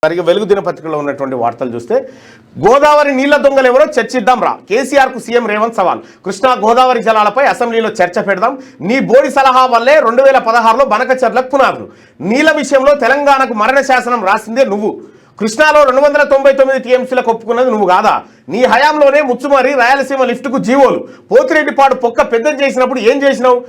సరిగ్గా వెలుగు దినపత్రికలో ఉన్నటువంటి వార్తలు చూస్తే గోదావరి నీళ్ల దొంగలు ఎవరో చర్చిద్దాం రా, కేసీఆర్కు సీఎం రేవంత్ సవాల్. కృష్ణా గోదావరి జలాలపై అసెంబ్లీలో చర్చ పెడదాం. నీ బోడి సలహా వల్లే 2016లో బనకచర్లకు పునాదులు. నీళ్ల విషయంలో తెలంగాణకు మరణ శాసనం రాసిందే నువ్వు. కృష్ణాలో 299 టీఎంసీలకు ఒప్పుకున్నది నువ్వు కాదా? నీ హయాంలోనే ముచ్చుమారి రాయలసీమ లిఫ్ట్కు జీవోలు. పోతిరెడ్డిపాడు పొక్క పెద్దది చేసినప్పుడు ఏం చేసినావు?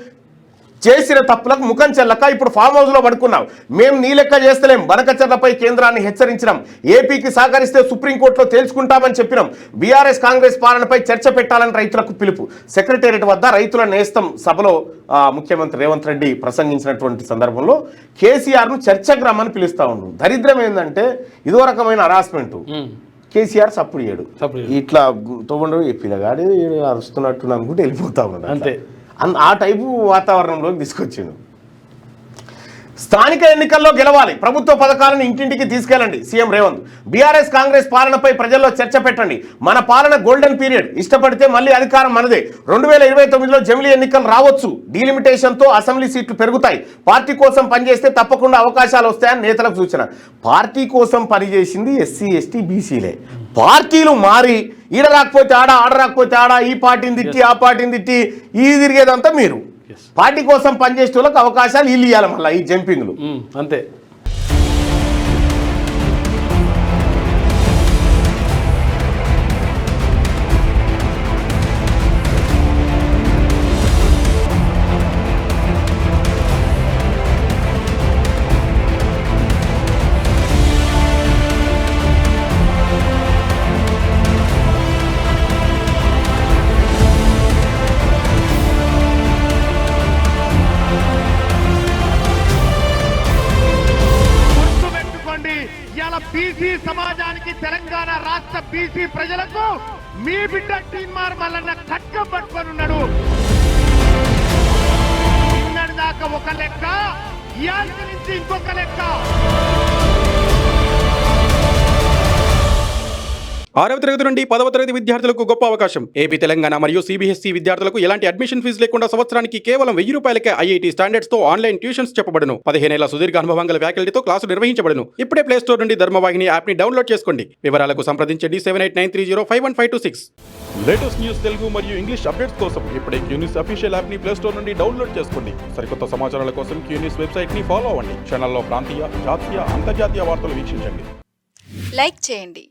చేసిన తప్పులకు ముఖం చెల్లక ఇప్పుడు ఫామ్ హౌస్లో పడుకున్నావు. మేము నీ లెక్క చేస్తలేం. బనకచర్లపై కేంద్రాన్ని హెచ్చరించినాం. ఏపీకి సహకరిస్తే సుప్రీంకోర్టులో తేల్చుకుంటామని చెప్పినాం. బీఆర్ఎస్ కాంగ్రెస్ పాలనపై చర్చ పెట్టాలని రైతులకు పిలుపు. సెక్రటేరియట్ వద్ద రైతుల నేస్తం సభలో ముఖ్యమంత్రి రేవంత్ రెడ్డి ప్రసంగించినటువంటి సందర్భంలో కేసీఆర్ను చర్చకు రమ్మని పిలుస్తూ ఉండు. దరిద్రం ఏంటంటే ఇదో రకమైన హరాస్మెంట్. కేసీఆర్ సప్పుడు చేయడు, ఇట్లా తోబండు పిల్లగాడి అరుస్తున్నట్టు అనుకుంటే వెళ్ళిపోతా ఉన్నాడు. అంతే, ఆ టైపు వాతావరణంలోకి తీసుకొచ్చిండు. స్థానిక ఎన్నికల్లో గెలవాలి, ప్రభుత్వ పథకాలను ఇంటింటికి తీసుకెళ్లండి సీఎం రేవంత్. బీఆర్ఎస్ కాంగ్రెస్ పాలనపై ప్రజల్లో చర్చ పెట్టండి. మన పాలన గోల్డెన్ పీరియడ్, ఇష్టపడితే మళ్ళీ అధికారం మనదే. 2029లో జమిలీ ఎన్నికలు రావచ్చు. డీలిమిటేషన్తో అసెంబ్లీ సీట్లు పెరుగుతాయి. పార్టీ కోసం పనిచేస్తే తప్పకుండా అవకాశాలు వస్తాయని నేతలకు సూచన. పార్టీ కోసం పనిచేసింది ఎస్సీ ఎస్టీ బీసీలే. పార్టీలు మారి ఈడ రాకపోతే ఆడ, ఆడ రాకపోతే ఆడ, ఈ పార్టీని తిట్టి ఆ పార్టీని తిట్టి ఈ తిరిగేదంతా మీరు. పార్టీ కోసం పనిచేసే వాళ్ళకి అవకాశాలు వీళ్ళు ఇవ్వాలి మళ్ళీ ఈ జంపింగ్లు. అంతే. బీసీ సమాజానికి, తెలంగాణ రాష్ట్ర బీసీ ప్రజలకు మీ బిడ్డ టీన్మార్ మల్లన్న ఖడ్గం పట్టుకొని ఉన్నాడు. నిన్నటి దాకా ఒక లెక్క, ఇయాల నుంచి ఇంకొక లెక్క. 6వ తరగతి నుండి 10వ తరగతి విద్యార్థులకు గొప్ప అవకాశం. ఏపీ, తెలంగాణ మరియు సిబిఎస్ఈ విద్యార్థులకు ఎలాంటి అడ్మిషన్ ఫీజు లేకుండా సంవత్సరానికి కేవలం 1000 రూపాయలకే ఐఐటీ స్టాండర్డ్స్ తో ఆన్లైన్ ట్యూషన్స్ చెప్పబడును. 15 ఏళ్ల సుదీర్ఘ అనుభవం గల ఫ్యాకల్టీతో క్లాసులు నిర్వహించబడును. ఇప్పుడే ప్లే స్టోర్ నుండి ధర్మవాహిని యాప్ ని డౌన్లోడ్ చేసుకోండి. వివరాలకు సంప్రదించండి 7893051526. లేటెస్ట్ న్యూస్ తెలుగు మరియు ఇంగ్లీష్ అప్డేట్స్ కోసం ఇప్పుడే క్యూన్యూస్ అఫీషియల్ యాప్ ని ప్లే స్టోర్ నుండి డౌన్లోడ్ చేసుకోండి. సరికొత్త సమాచారాల కోసం క్యూన్యూస్ వెబ్సైట్ ని ఫాలో అవ్వండి. ఛానల్లో ప్రాంతీయ, జాతీయ, అంతర్జాతీయ వార్తలు వీక్షించండి. లైక్ చేయండి.